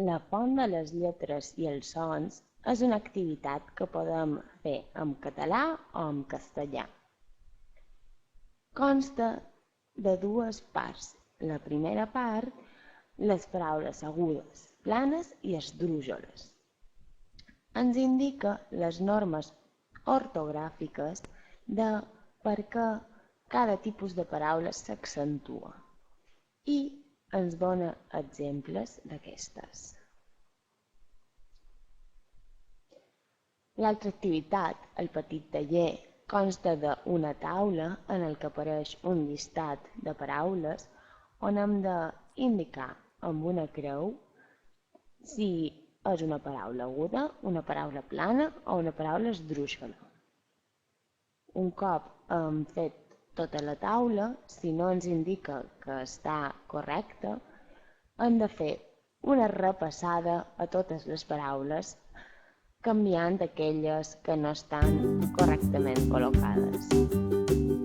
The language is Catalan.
La font de les lletres i els sons és una activitat que podem fer en català o en castellà. Consta de dues parts. La primera part, les paraules agudes, planes i esdrújoles. Ens indica les normes ortogràfiques de per què cada tipus de paraula s'accentua i ens dona exemples d'aquestes. L'altra activitat, el petit taller, consta d'una taula en què apareix un llistat de paraules on hem d'indicar amb una creu si és una paraula aguda, una paraula plana o una paraula esdrúixola. Un cop hem fet tota la taula, si no ens indica que està correcta, hem de fer una repassada a totes les paraules, canviant aquelles que no estan correctament col·locades.